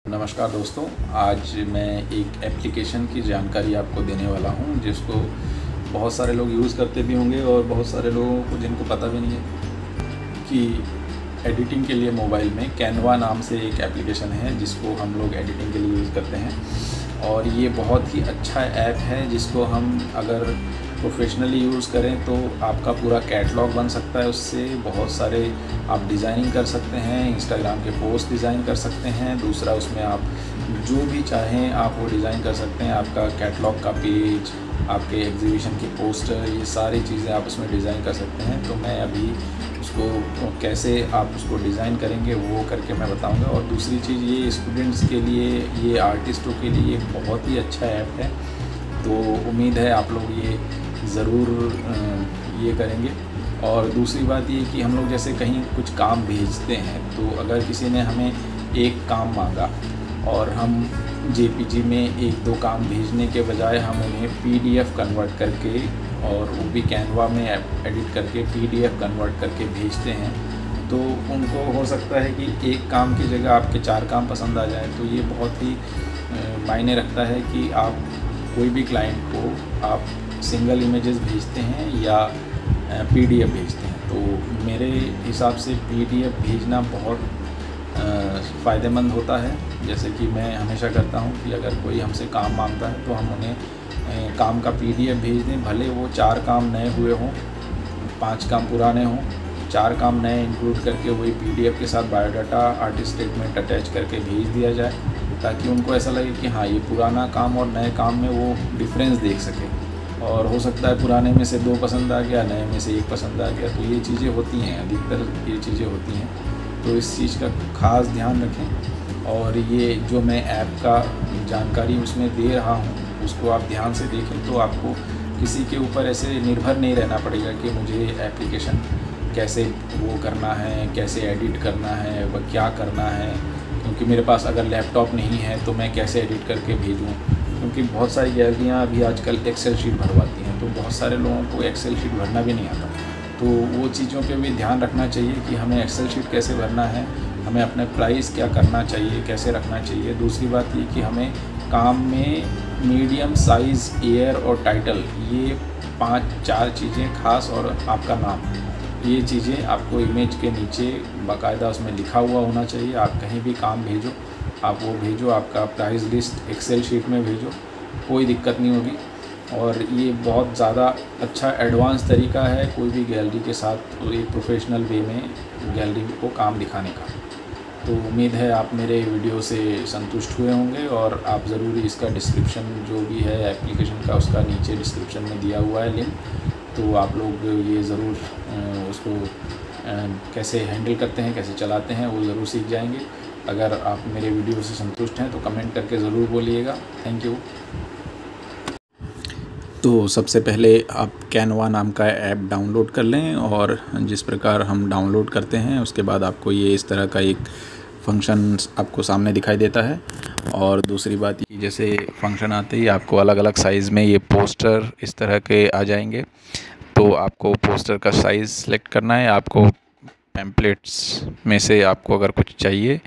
नमस्कार दोस्तों, आज मैं एक एप्लीकेशन की जानकारी आपको देने वाला हूं जिसको बहुत सारे लोग यूज़ करते भी होंगे और बहुत सारे लोगों को जिनको पता भी नहीं है कि एडिटिंग के लिए मोबाइल में कैनवा नाम से एक एप्लीकेशन है जिसको हम लोग एडिटिंग के लिए यूज़ करते हैं। और ये बहुत ही अच्छा ऐप है जिसको हम अगर प्रोफेशनली यूज़ करें तो आपका पूरा कैटलॉग बन सकता है। उससे बहुत सारे आप डिज़ाइनिंग कर सकते हैं, इंस्टाग्राम के पोस्ट डिज़ाइन कर सकते हैं। दूसरा, उसमें आप जो भी चाहें आप वो डिज़ाइन कर सकते हैं। आपका कैटलॉग का पेज, आपके एग्जीबिशन के पोस्टर, ये सारी चीज़ें आप उसमें डिज़ाइन कर सकते हैं। तो मैं अभी उसको कैसे आप उसको डिज़ाइन करेंगे वो करके मैं बताऊंगा। और दूसरी चीज़, ये स्टूडेंट्स के लिए, ये आर्टिस्टों के लिए बहुत ही अच्छा ऐप है। तो उम्मीद है आप लोग ये ज़रूर ये करेंगे। और दूसरी बात ये कि हम लोग जैसे कहीं कुछ काम भेजते हैं, तो अगर किसी ने हमें एक काम मांगा और हम जेपीजी में एक दो काम भेजने के बजाय हम उन्हें पीडीएफ कन्वर्ट करके, और वो भी कैनवा में एडिट करके पीडीएफ कन्वर्ट करके भेजते हैं, तो उनको हो सकता है कि एक काम की जगह आपके 4 काम पसंद आ जाए। तो ये बहुत ही मायने रखता है कि आप कोई भी क्लाइंट को आप सिंगल इमेजेस भेजते हैं या पीडीएफ भेजते हैं। तो मेरे हिसाब से पीडीएफ भेजना बहुत फ़ायदेमंद होता है। जैसे कि मैं हमेशा करता हूं कि अगर कोई हमसे काम मांगता है तो हम उन्हें काम का पीडीएफ भेज दें। भले वो 4 काम नए हुए हों, 5 काम पुराने हों, 4 काम नए इंक्लूड करके वही पीडीएफ के साथ बायोडाटा, आर्टिस्ट स्टेटमेंट अटैच करके भेज दिया जाए, ताकि उनको ऐसा लगे कि हाँ, ये पुराना काम और नए काम में वो डिफरेंस देख सके। और हो सकता है पुराने में से 2 पसंद आ गया, नए में से 1 पसंद आ गया। तो ये चीज़ें होती हैं, अधिकतर ये चीज़ें होती हैं। तो इस चीज़ का ख़ास ध्यान रखें। और ये जो मैं ऐप का जानकारी उसमें दे रहा हूँ उसको आप ध्यान से देखें, तो आपको किसी के ऊपर ऐसे निर्भर नहीं रहना पड़ेगा कि मुझे एप्लीकेशन कैसे वो करना है, कैसे एडिट करना है, वह क्या करना है। क्योंकि मेरे पास अगर लैपटॉप नहीं है तो मैं कैसे एडिट करके भेजूँ। क्योंकि बहुत सारी गैलरियाँ अभी आजकल एक्सेल शीट भरवाती हैं, तो बहुत सारे लोगों को एक्सेल शीट भरना भी नहीं आता। तो वो चीज़ों पे भी ध्यान रखना चाहिए कि हमें एक्सेल शीट कैसे भरना है, हमें अपने प्राइस क्या करना चाहिए, कैसे रखना चाहिए। दूसरी बात ये कि हमें काम में मीडियम साइज़, एयर और टाइटल, ये 5-4 चीज़ें खास, और आपका नाम, ये चीज़ें आपको इमेज के नीचे बाकायदा उसमें लिखा हुआ होना चाहिए। आप कहीं भी काम भेजो, आप वो भेजो, आपका प्राइस लिस्ट एक्सेल शीट में भेजो, कोई दिक्कत नहीं होगी। और ये बहुत ज़्यादा अच्छा एडवांस तरीका है कोई भी गैलरी के साथ एक प्रोफेशनल वे में गैलरी को काम दिखाने का। तो उम्मीद है आप मेरे वीडियो से संतुष्ट हुए होंगे। और आप ज़रूर इसका डिस्क्रिप्शन जो भी है एप्लीकेशन का, उसका नीचे डिस्क्रिप्शन में दिया हुआ है लिंक, तो आप लोग ये ज़रूर उसको कैसे हैंडल करते हैं, कैसे चलाते हैं, वो ज़रूर सीख जाएंगे। अगर आप मेरे वीडियो से संतुष्ट हैं तो कमेंट करके ज़रूर बोलिएगा। Thank you. तो सबसे पहले आप कैनवा नाम का ऐप डाउनलोड कर लें, और जिस प्रकार हम डाउनलोड करते हैं उसके बाद आपको ये इस तरह का एक फंक्शन आपको सामने दिखाई देता है। और दूसरी बात ये, जैसे फंक्शन आते ही आपको अलग अलग साइज़ में ये पोस्टर इस तरह के आ जाएंगे। तो आपको पोस्टर का साइज़ सेलेक्ट करना है। आपको पैम्पलेट्स में से आपको अगर कुछ चाहिए,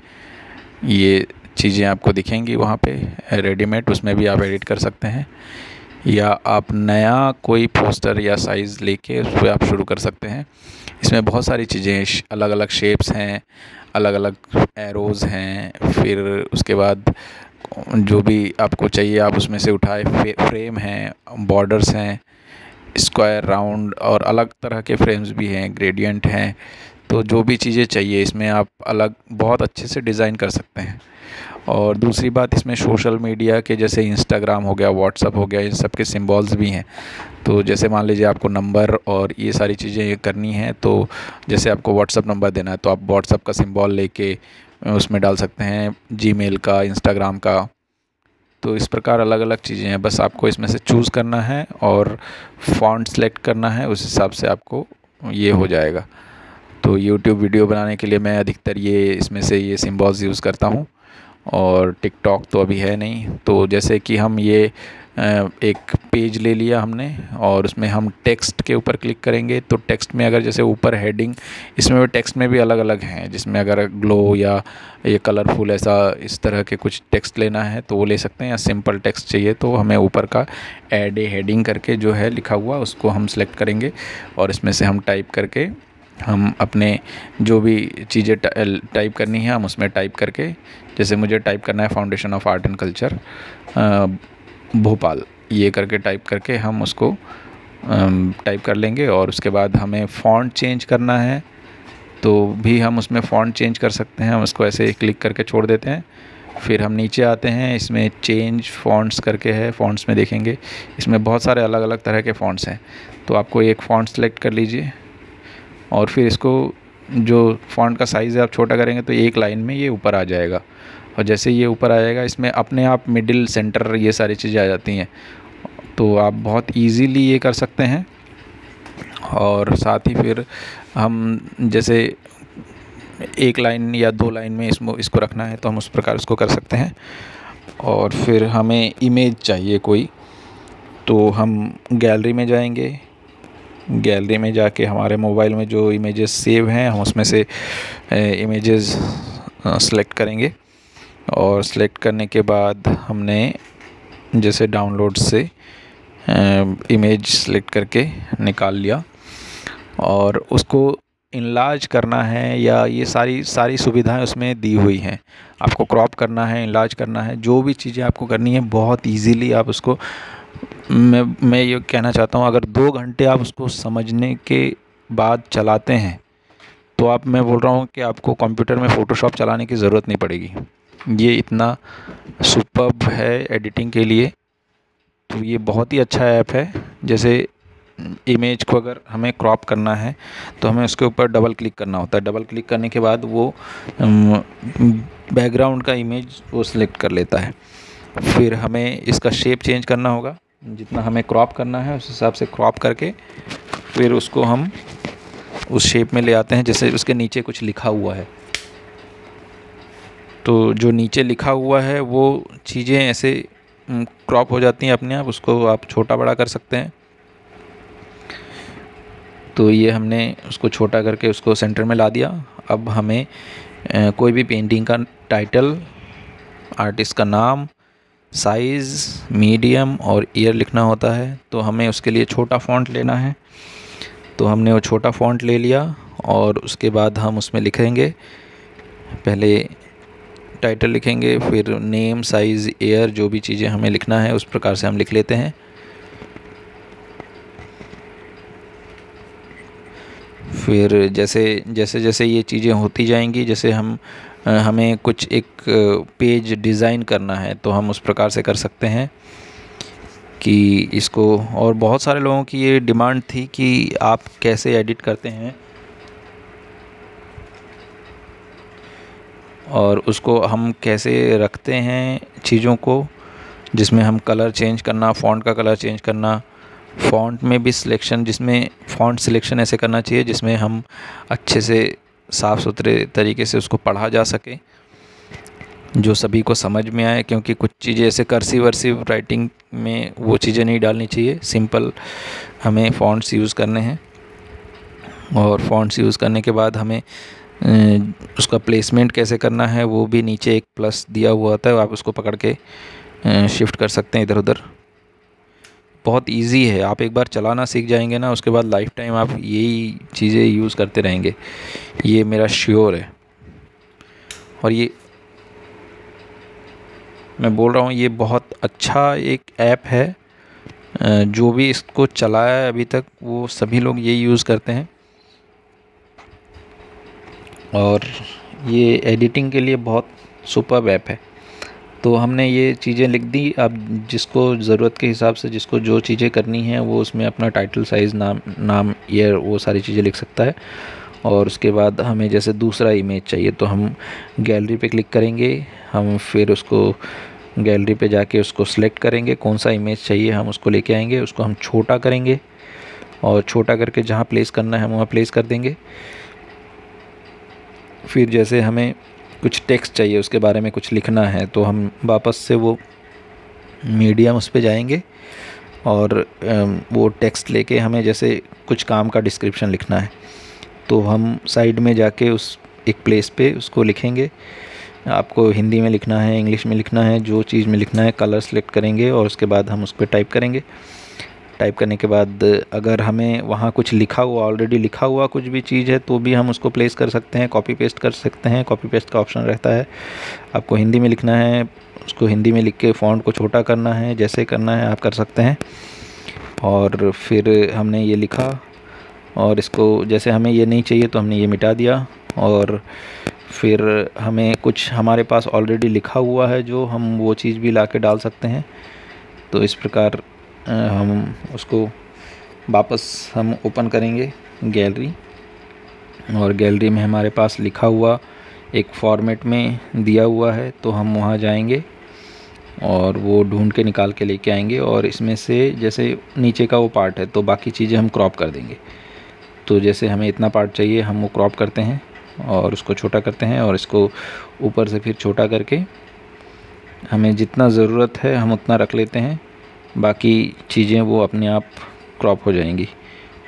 ये चीज़ें आपको दिखेंगी वहाँ पे रेडीमेड, उसमें भी आप एडिट कर सकते हैं, या आप नया कोई पोस्टर या साइज़ लेके उस पर आप शुरू कर सकते हैं। इसमें बहुत सारी चीज़ें, अलग अलग शेप्स हैं, अलग अलग एरोज़ हैं, फिर उसके बाद जो भी आपको चाहिए आप उसमें से उठाए, फ्रेम हैं, बॉर्डर्स हैं, स्क्वायर, राउंड, और अलग तरह के फ्रेम्स भी हैं, ग्रेडियंट हैं। तो जो भी चीज़ें चाहिए इसमें आप अलग बहुत अच्छे से डिज़ाइन कर सकते हैं। और दूसरी बात, इसमें सोशल मीडिया के जैसे इंस्टाग्राम हो गया, व्हाट्सअप हो गया, इन सब के सिंबल्स भी हैं। तो जैसे मान लीजिए आपको नंबर और ये सारी चीज़ें करनी हैं, तो जैसे आपको व्हाट्सअप नंबर देना है तो आप व्हाट्सअप का सिंबल लेके उसमें डाल सकते हैं, जीमेल का, इंस्टाग्राम का। तो इस प्रकार अलग अलग चीज़ें हैं, बस आपको इसमें से चूज़ करना है और फ़ॉन्ट सेलेक्ट करना है, उस हिसाब से आपको ये हो जाएगा। तो यूट्यूब वीडियो बनाने के लिए मैं अधिकतर ये इसमें से ये सिंबल्स यूज़ करता हूँ। और टिकटॉक तो अभी है नहीं, तो जैसे कि हम ये एक पेज ले लिया हमने और उसमें हम टेक्स्ट के ऊपर क्लिक करेंगे। तो टेक्स्ट में अगर जैसे ऊपर हेडिंग, इसमें भी टेक्स्ट में भी अलग अलग हैं, जिसमें अगर ग्लो या ये कलरफुल ऐसा इस तरह के कुछ टेक्स्ट लेना है तो वो ले सकते हैं, या सिंपल टेक्स्ट चाहिए तो हमें ऊपर का ऐड ए हेडिंग करके जो है लिखा हुआ उसको हम सेलेक्ट करेंगे और इसमें से हम टाइप करके हम अपने जो भी चीज़ें टाइप करनी है हम उसमें टाइप करके, जैसे मुझे टाइप करना है foundation of art and culture Bhopal, ये करके टाइप करके हम उसको टाइप कर लेंगे। और उसके बाद हमें फ़ॉन्ट चेंज करना है तो भी हम उसमें फ़ॉन्ट चेंज कर सकते हैं, हम उसको ऐसे क्लिक करके छोड़ देते हैं। फिर हम नीचे आते हैं, इसमें चेंज फ़ॉन्ट्स करके है, फ़ॉन्ट्स में देखेंगे इसमें बहुत सारे अलग अलग तरह के फ़ॉन्ट्स हैं। तो आपको एक फ़ॉन्ट सेलेक्ट कर लीजिए और फिर इसको जो फ़ॉन्ट का साइज़ है आप छोटा करेंगे तो एक लाइन में ये ऊपर आ जाएगा। और जैसे ये ऊपर आ जाएगा इसमें अपने आप मिडिल, सेंटर, ये सारी चीज़ें आ जाती हैं। तो आप बहुत इजीली ये कर सकते हैं। और साथ ही फिर हम जैसे एक लाइन या 2 लाइन में इसको रखना है तो हम उस प्रकार इसको कर सकते हैं। और फिर हमें इमेज चाहिए कोई, तो हम गैलरी में जाएंगे। गैलरी में जाके हमारे मोबाइल में जो इमेजेस सेव हैं हम उसमें से इमेजेस सेलेक्ट करेंगे। और सेलेक्ट करने के बाद हमने जैसे डाउनलोड से इमेज सेलेक्ट करके निकाल लिया और उसको इनलार्ज करना है, या ये सारी सुविधाएं उसमें दी हुई हैं। आपको क्रॉप करना है, इनलार्ज करना है, जो भी चीज़ें आपको करनी है बहुत इजीली आप उसको, मैं ये कहना चाहता हूँ अगर 2 घंटे आप उसको समझने के बाद चलाते हैं तो मैं बोल रहा हूँ कि आपको कंप्यूटर में फ़ोटोशॉप चलाने की ज़रूरत नहीं पड़ेगी। ये इतना सुपर्ब है एडिटिंग के लिए। तो ये बहुत ही अच्छा ऐप है। जैसे इमेज को अगर हमें क्रॉप करना है तो हमें उसके ऊपर डबल क्लिक करना होता है। डबल क्लिक करने के बाद वो बैकग्राउंड का इमेज वो सिलेक्ट कर लेता है। फिर हमें इसका शेप चेंज करना होगा, जितना हमें क्रॉप करना है उस हिसाब से क्रॉप करके फिर उसको हम उस शेप में ले आते हैं। जैसे उसके नीचे कुछ लिखा हुआ है तो जो नीचे लिखा हुआ है वो चीज़ें ऐसे क्रॉप हो जाती हैं अपने आप, उसको आप छोटा बड़ा कर सकते हैं। तो ये हमने उसको छोटा करके उसको सेंटर में ला दिया। अब हमें कोई भी पेंटिंग का टाइटल, आर्टिस्ट का नाम, साइज़, मीडियम और ईयर लिखना होता है। तो हमें उसके लिए छोटा फ़ॉन्ट लेना है। तो हमने वो छोटा फ़ॉन्ट ले लिया और उसके बाद हम उसमें लिखेंगे, पहले टाइटल लिखेंगे, फिर नेम, साइज़, ईयर, जो भी चीज़ें हमें लिखना है उस प्रकार से हम लिख लेते हैं। फिर जैसे ये चीज़ें होती जाएंगी, जैसे हमें कुछ एक पेज डिज़ाइन करना है तो हम उस प्रकार से कर सकते हैं कि इसको। और बहुत सारे लोगों की ये डिमांड थी कि आप कैसे एडिट करते हैं और उसको हम कैसे रखते हैं चीज़ों को, जिसमें हम कलर चेंज करना, फ़ॉन्ट का कलर चेंज करना, फ़ॉन्ट में भी सिलेक्शन, जिसमें फ़ॉन्ट सिलेक्शन ऐसे करना चाहिए जिसमें हम अच्छे से साफ़ सुथरे तरीके से उसको पढ़ा जा सके, जो सभी को समझ में आए। क्योंकि कुछ चीज़ें ऐसे कर्सिव वर्सिव राइटिंग में वो चीज़ें नहीं डालनी चाहिए, सिंपल हमें फ़ॉन्ट्स यूज़ करने हैं। और फ़ॉन्ट्स यूज़ करने के बाद हमें उसका प्लेसमेंट कैसे करना है वो भी नीचे एक प्लस दिया हुआ होता है, आप उसको पकड़ के शिफ्ट कर सकते हैं इधर उधर। बहुत इजी है, आप एक बार चलाना सीख जाएंगे ना उसके बाद लाइफ टाइम आप यही चीज़ें यूज़ करते रहेंगे, ये मेरा श्योर है। और ये मैं बोल रहा हूँ ये बहुत अच्छा एक ऐप है, जो भी इसको चलाया है अभी तक वो सभी लोग ये यूज़ करते हैं। और ये एडिटिंग के लिए बहुत सुपर्ब ऐप है। तो हमने ये चीज़ें लिख दी। अब जिसको ज़रूरत के हिसाब से जिसको जो चीज़ें करनी है वो उसमें अपना टाइटल, साइज़, नाम, ईयर, वो सारी चीज़ें लिख सकता है। और उसके बाद हमें जैसे दूसरा इमेज चाहिए तो हम गैलरी पे क्लिक करेंगे, हम फिर उसको गैलरी पे जाके उसको सिलेक्ट करेंगे, कौन सा इमेज चाहिए हम उसको लेके आएंगे, उसको हम छोटा करेंगे और छोटा करके जहाँ प्लेस करना है हम वहाँ प्लेस कर देंगे। फिर जैसे हमें कुछ टेक्स्ट चाहिए, उसके बारे में कुछ लिखना है तो हम वापस से वो मीडियम उस पे जाएंगे और वो टेक्स्ट लेके हमें जैसे कुछ काम का डिस्क्रिप्शन लिखना है तो हम साइड में जाके उस एक प्लेस पे उसको लिखेंगे। आपको हिंदी में लिखना है, इंग्लिश में लिखना है, जो चीज़ में लिखना है कलर सेलेक्ट करेंगे और उसके बाद हम उस पर टाइप करेंगे। टाइप करने के बाद अगर हमें वहाँ कुछ लिखा हुआ, ऑलरेडी लिखा हुआ कुछ भी चीज़ है तो भी हम उसको प्लेस कर सकते हैं, कॉपी पेस्ट कर सकते हैं। कॉपी पेस्ट का ऑप्शन रहता है। आपको हिंदी में लिखना है, उसको हिंदी में लिख के फ़ॉन्ट को छोटा करना है, जैसे करना है आप कर सकते हैं। और फिर हमने ये लिखा और इसको जैसे हमें ये नहीं चाहिए तो हमने ये मिटा दिया। और फिर हमें कुछ हमारे पास ऑलरेडी लिखा हुआ है जो हम वो चीज़ भी ला के डाल सकते हैं। तो इस प्रकार हम उसको वापस हम ओपन करेंगे गैलरी, और गैलरी में हमारे पास लिखा हुआ एक फॉर्मेट में दिया हुआ है तो हम वहाँ जाएंगे और वो ढूंढ के निकाल के लेके आएंगे। और इसमें से जैसे नीचे का वो पार्ट है तो बाकी चीज़ें हम क्रॉप कर देंगे। तो जैसे हमें इतना पार्ट चाहिए हम वो क्रॉप करते हैं और उसको छोटा करते हैं और इसको ऊपर से फिर छोटा करके हमें जितना ज़रूरत है हम उतना रख लेते हैं। बाकी चीज़ें वो अपने आप क्रॉप हो जाएंगी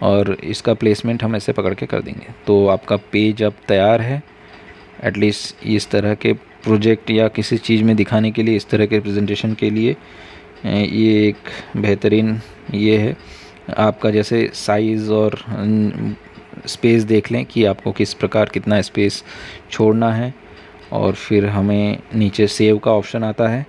और इसका प्लेसमेंट हम ऐसे पकड़ के कर देंगे। तो आपका पेज अब तैयार है। एटलीस्ट इस तरह के प्रोजेक्ट या किसी चीज़ में दिखाने के लिए, इस तरह के प्रेजेंटेशन के लिए ये एक बेहतरीन ये है। आपका जैसे साइज़ और स्पेस देख लें कि आपको किस प्रकार कितना स्पेस छोड़ना है। और फिर हमें नीचे सेव का ऑप्शन आता है,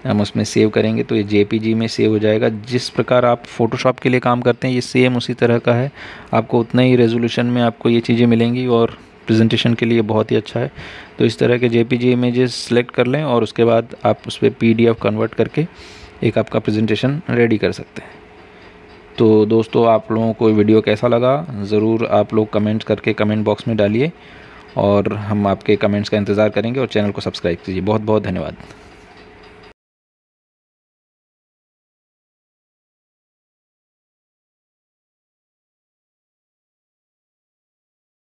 हम उसमें सेव करेंगे तो ये JPG में सेव हो जाएगा। जिस प्रकार आप फ़ोटोशॉप के लिए काम करते हैं ये सेम उसी तरह का है। आपको उतना ही रेजोल्यूशन में आपको ये चीज़ें मिलेंगी और प्रेजेंटेशन के लिए बहुत ही अच्छा है। तो इस तरह के JPG इमेजेस सेलेक्ट कर लें और उसके बाद आप उस पर PDF कन्वर्ट करके एक आपका प्रेजेंटेशन रेडी कर सकते हैं। तो दोस्तों, आप लोगों को वीडियो कैसा लगा ज़रूर आप लोग कमेंट्स करके कमेंट बॉक्स में डालिए और हम आपके कमेंट्स का इंतज़ार करेंगे और चैनल को सब्सक्राइब कीजिए। बहुत बहुत धन्यवाद।